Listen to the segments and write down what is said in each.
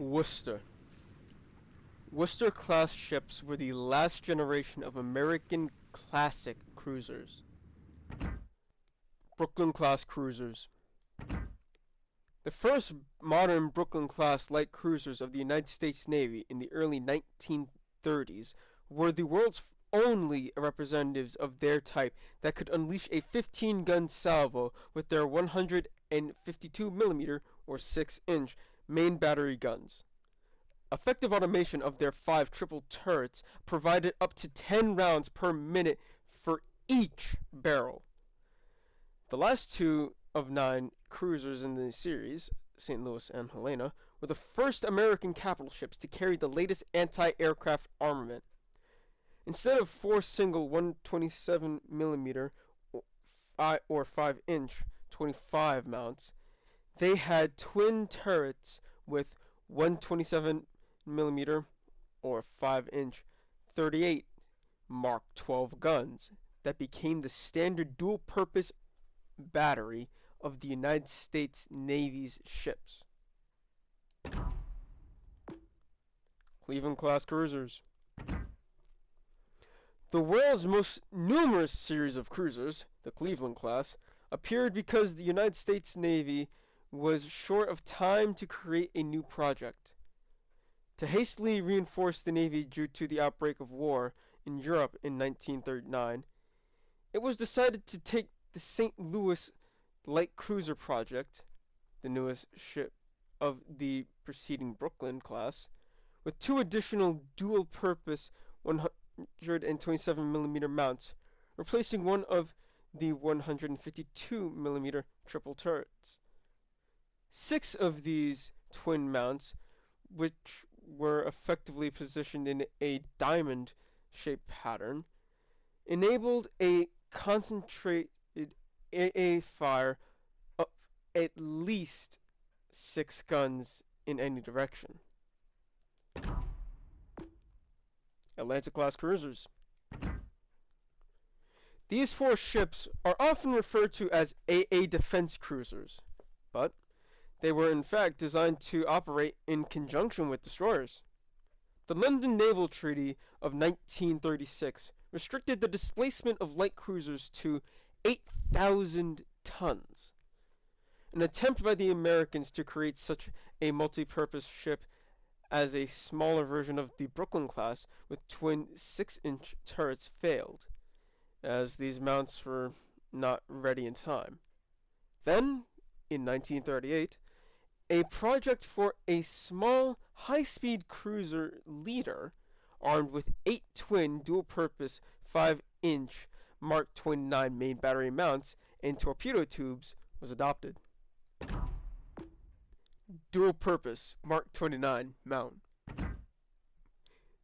Worcester. Worcester-class ships were the last generation of American classic cruisers. Brooklyn-class cruisers. The first modern Brooklyn-class light cruisers of the United States Navy in the early 1930s were the world's only representatives of their type that could unleash a 15-gun salvo with their 152mm or 6-inch main battery guns. Effective automation of their 5 triple turrets provided up to 10 rounds per minute for each barrel. The last two of 9 cruisers in the series, St. Louis and Helena, were the first American capital ships to carry the latest anti-aircraft armament. Instead of 4 single 127mm or 5-inch 25 mounts, they had twin turrets with 127mm or 5-inch 38 Mark 12 guns that became the standard dual-purpose battery of the United States Navy's ships. Cleveland-class cruisers. The world's most numerous series of cruisers, the Cleveland-class, appeared because the United States Navy was short of time to create a new project. To hastily reinforce the Navy due to the outbreak of war in Europe in 1939, it was decided to take the St. Louis light cruiser project, the newest ship of the preceding Brooklyn class, with 2 additional dual-purpose 127mm mounts, replacing one of the 152mm triple turrets. 6 of these twin mounts, which were effectively positioned in a diamond-shaped pattern, enabled a concentrated AA fire of at least 6 guns in any direction. Atlantic-class cruisers. These 4 ships are often referred to as AA defense cruisers, but they were in fact designed to operate in conjunction with destroyers. The London Naval Treaty of 1936 restricted the displacement of light cruisers to 8,000 tons. An attempt by the Americans to create such a multi-purpose ship as a smaller version of the Brooklyn class with twin 6-inch turrets failed, as these mounts were not ready in time. Then, in 1938, a project for a small, high-speed cruiser Leader, armed with 8 twin dual-purpose 5-inch Mark 29 main battery mounts and torpedo tubes, was adopted. Dual-purpose Mark 29 mount.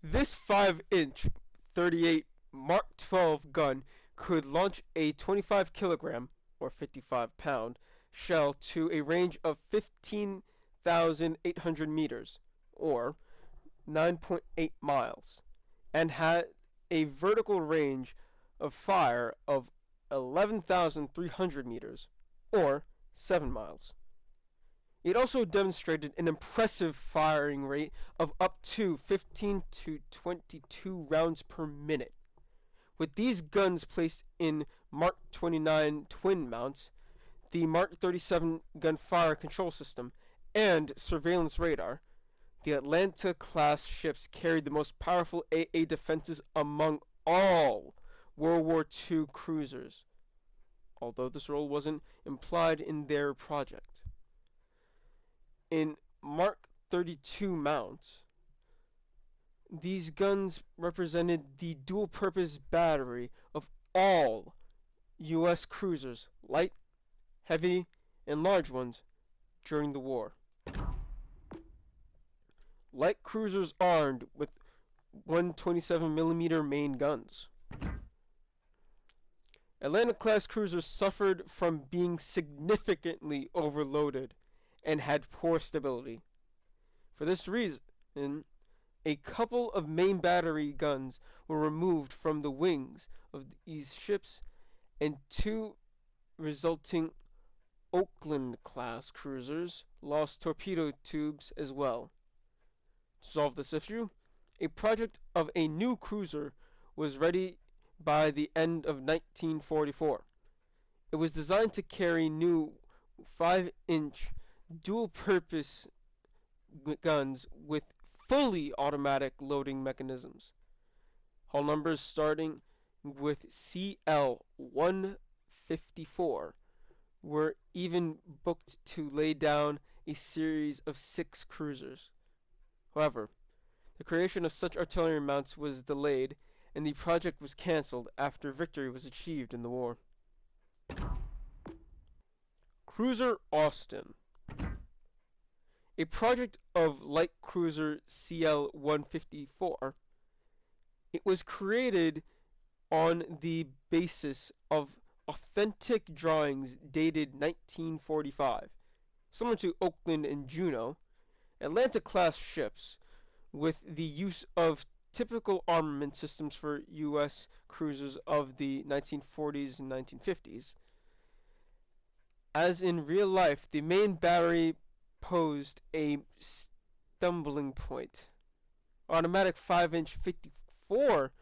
This 5-inch 38 Mark 12 gun could launch a 25-kilogram or 55-pound shell to a range of 15,800 meters or 9.8 miles and had a vertical range of fire of 11,300 meters or 7 miles. It also demonstrated an impressive firing rate of up to 15 to 22 rounds per minute. With these guns placed in Mark 29 twin mounts, the Mark 37 gun fire control system, and surveillance radar, the Atlanta-class ships carried the most powerful AA defenses among all World War II cruisers, although this role wasn't implied in their project. In Mark 32 mounts, these guns represented the dual-purpose battery of all U.S. cruisers, light, heavy, and large ones, during the war. Light cruisers armed with 127mm main guns. Atlanta-class cruisers suffered from being significantly overloaded and had poor stability. For this reason, a couple of main battery guns were removed from the wings of these ships, and 2 resulting Oakland-class cruisers lost torpedo tubes as well. To solve this issue, a project of a new cruiser was ready by the end of 1944. It was designed to carry new 5-inch dual-purpose guns with fully automatic loading mechanisms. Hull numbers starting with CL-154 were even booked to lay down a series of 6 cruisers. However, the creation of such artillery mounts was delayed, and the project was cancelled after victory was achieved in the war. Cruiser Austin. A project of light cruiser CL-154, it was created on the basis of authentic drawings dated 1945, similar to Oakland and Juneau, Atlanta-class ships, with the use of typical armament systems for U.S. cruisers of the 1940s and 1950s. As in real life, the main battery posed a stumbling point. Automatic 5-inch 54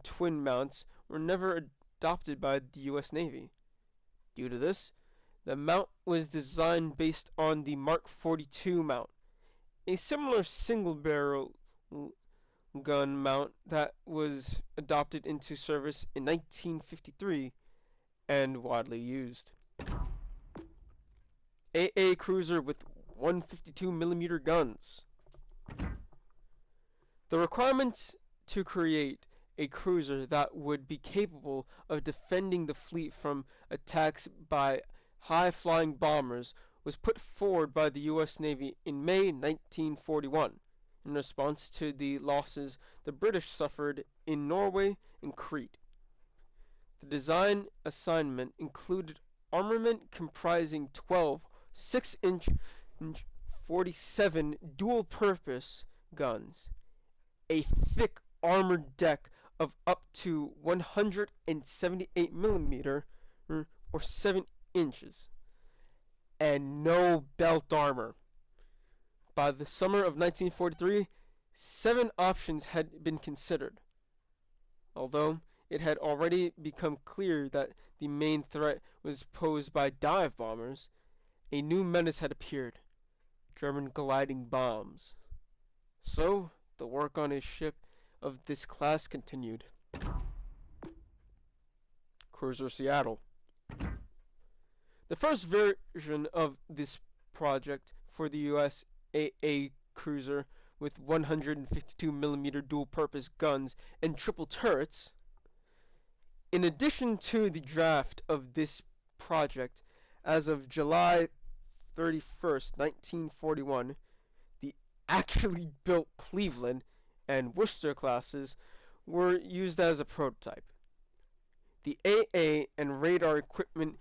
twin mounts were never adopted by the U.S. Navy. Due to this, the mount was designed based on the Mark 42 mount, a similar single-barrel gun mount that was adopted into service in 1953 and widely used. AA cruiser with 152mm guns. The requirement to create a cruiser that would be capable of defending the fleet from attacks by high-flying bombers was put forward by the U.S. Navy in May 1941 in response to the losses the British suffered in Norway and Crete. The design assignment included armament comprising 12 6-inch 47 dual-purpose guns, a thick armored deck of up to 178mm or 7 inches, and no belt armor. By the summer of 1943, 7 options had been considered, although it had already become clear that the main threat was posed by dive bombers. A new menace had appeared: German gliding bombs. So, the work on a ship of this class continued. Cruiser Seattle. The first version of this project for the U.S. AA cruiser with 152mm dual-purpose guns and triple turrets. In addition to the draft of this project, as of July 31st, 1941, the actually built Cleveland and Worcester classes were used as a prototype. The AA and radar equipment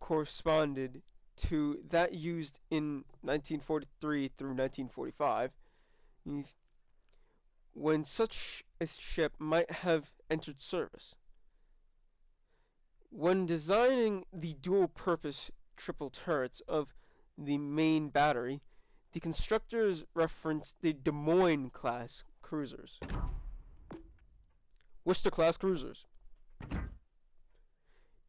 corresponded to that used in 1943 through 1945, when such a ship might have entered service. When designing the dual-purpose triple turrets of the main battery, the constructors referenced the Des Moines-class cruisers. Worcester-class cruisers.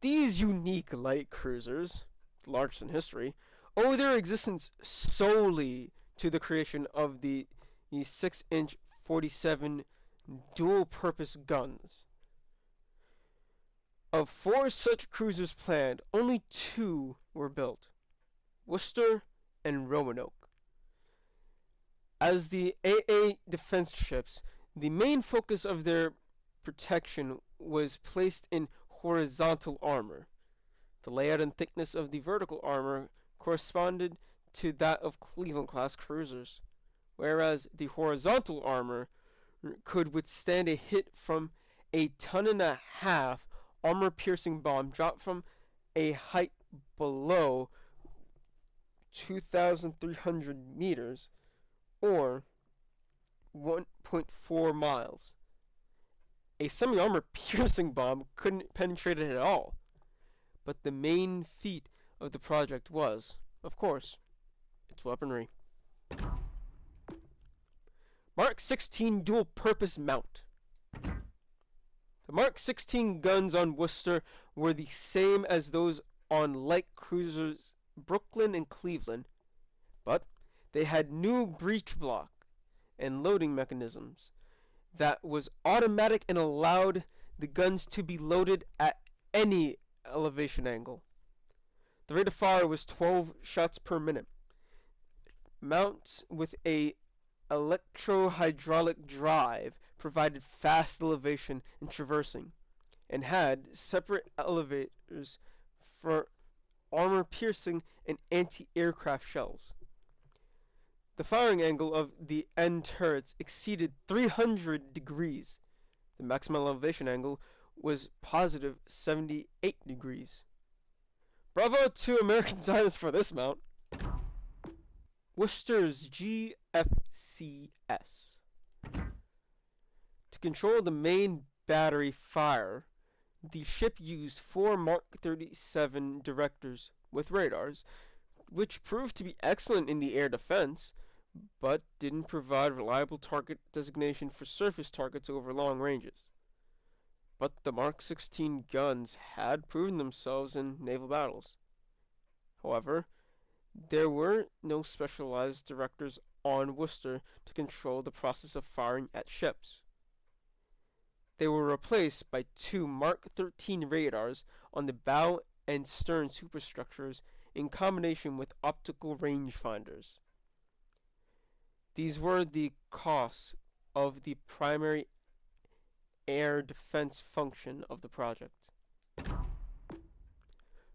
These unique light cruisers, the largest in history, owe their existence solely to the creation of the 6-inch 47 dual-purpose guns. Of 4 such cruisers planned, only 2 were built: Worcester and Roanoke. As the AA defense ships, the main focus of their protection was placed in horizontal armor. The layout and thickness of the vertical armor corresponded to that of Cleveland-class cruisers, whereas the horizontal armor could withstand a hit from a 1.5-ton armor-piercing bomb dropped from a height below 2,300 meters, or 1.4 miles. A semi-armor piercing bomb couldn't penetrate it at all. But the main feat of the project was, of course, its weaponry. Mark 16 dual-purpose mount. The Mark 16 guns on Worcester were the same as those on light cruisers Brooklyn and Cleveland, but they had new breech block and loading mechanisms that was automatic and allowed the guns to be loaded at any elevation angle. The rate of fire was 12 shots per minute. Mounts with a electro-hydraulic drive provided fast elevation and traversing, and had separate elevators for armor-piercing and anti-aircraft shells. The firing angle of the end turrets exceeded 300 degrees. The maximum elevation angle was positive 78 degrees. Bravo to American designers for this mount. Worcester's GFCS. To control the main battery fire, the ship used 4 Mark 37 directors with radars, which proved to be excellent in the air defense, but didn't provide reliable target designation for surface targets over long ranges. But the Mark 16 guns had proven themselves in naval battles. However, there were no specialized directors on Worcester to control the process of firing at ships. They were replaced by 2 Mark 13 radars on the bow and stern superstructures in combination with optical rangefinders. These were the costs of the primary air defense function of the project.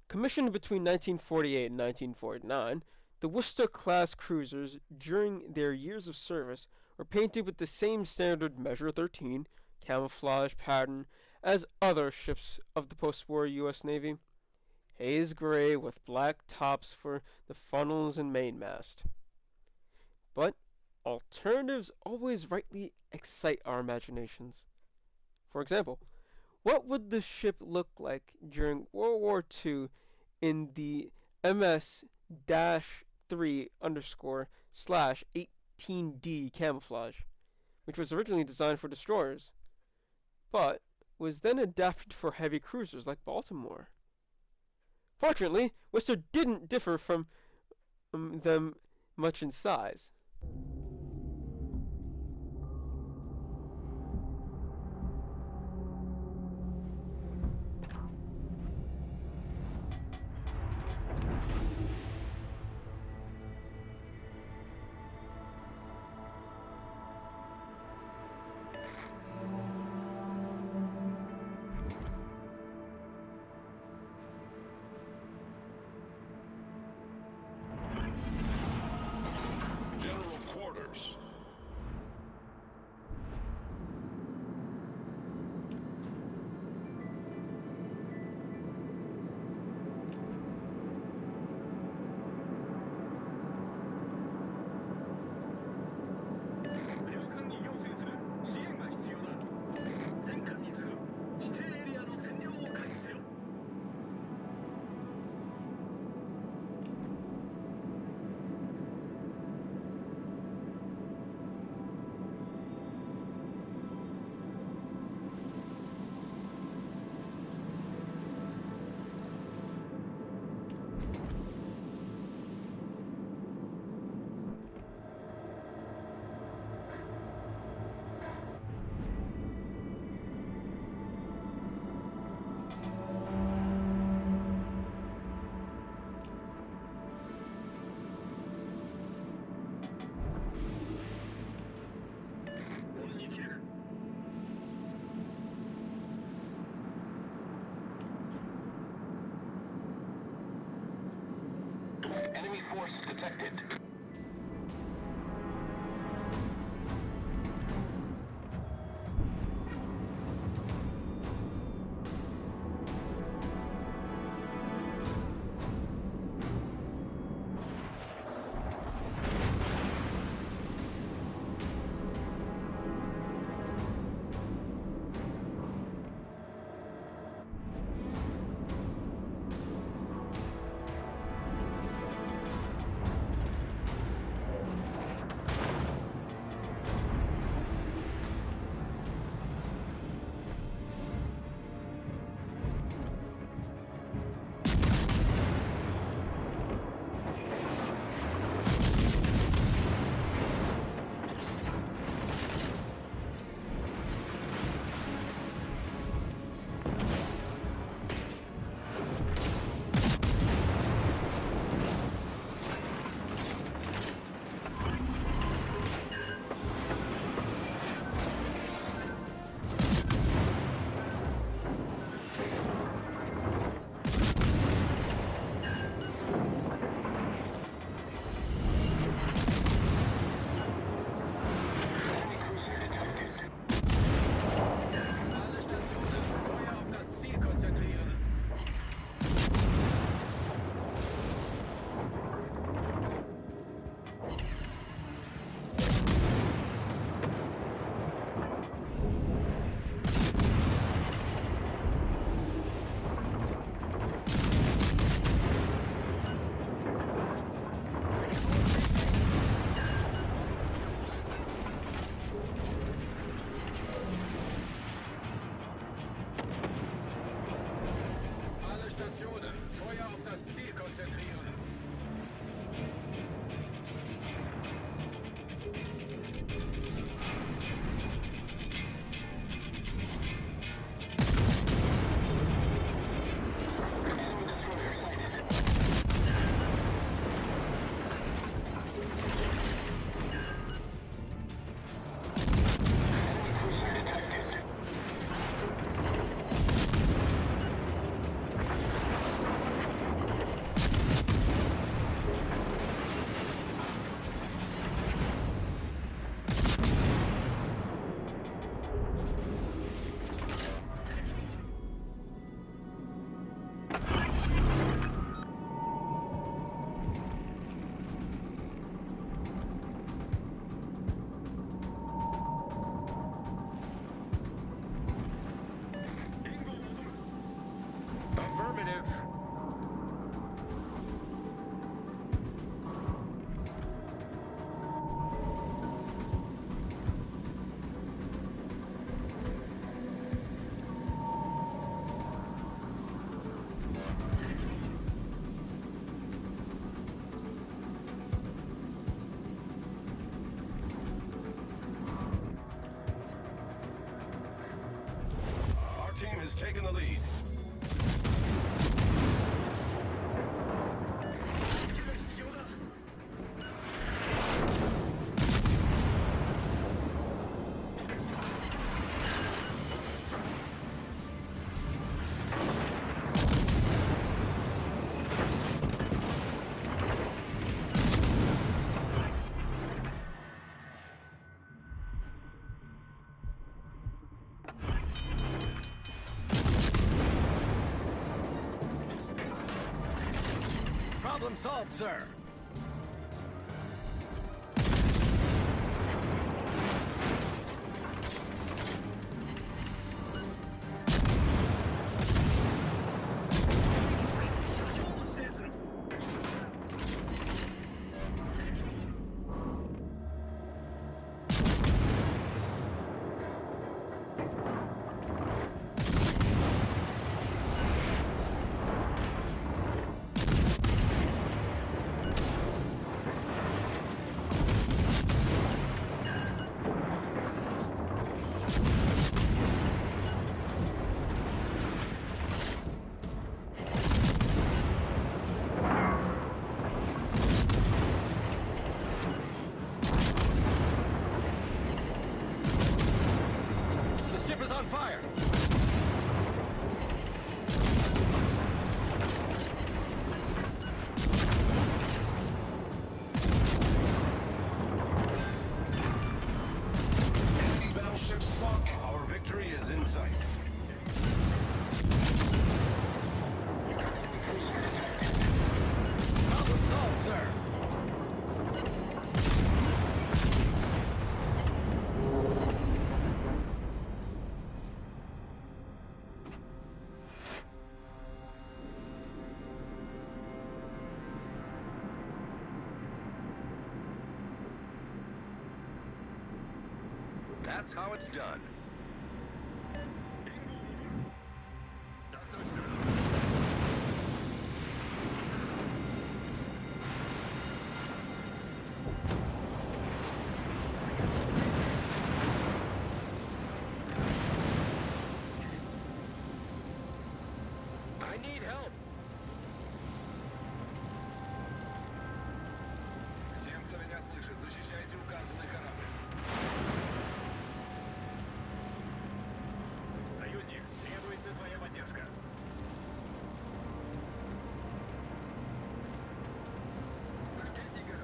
Commissioned between 1948 and 1949, the Worcester-class cruisers during their years of service were painted with the same standard Measure 13 camouflage pattern as other ships of the post-war U.S. Navy, haze gray with black tops for the funnels and mainmast. But alternatives always rightly excite our imaginations. For example, what would the ship look like during World War II in the MS-3_/18D camouflage, which was originally designed for destroyers, but was then adapted for heavy cruisers like Baltimore? Fortunately, Worcester didn't differ from them much in size. Enemy force detected. Problem solved, sir. On fire! Enemy battleship sunk. Our victory is in sight. Problem solved, sir. That's how it's done. I need help. Всем, кто меня слышит, защищайте указанный корабль. Союзник, требуется твоя поддержка. Bestätige.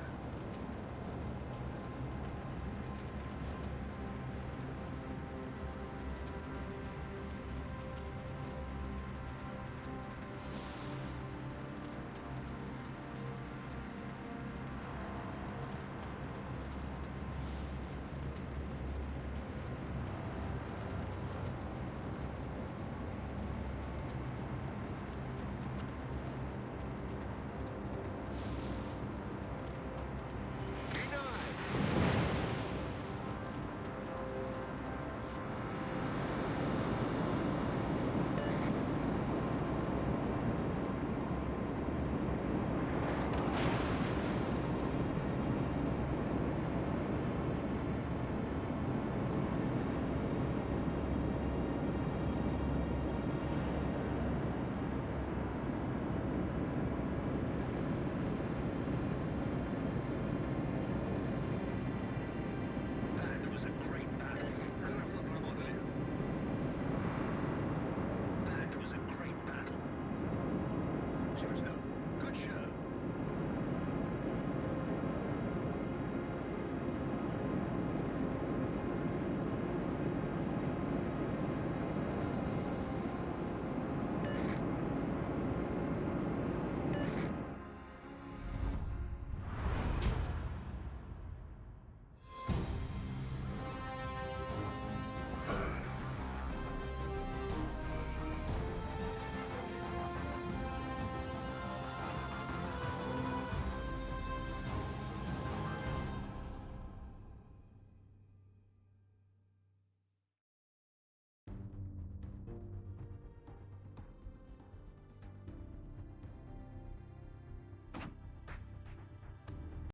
That was a great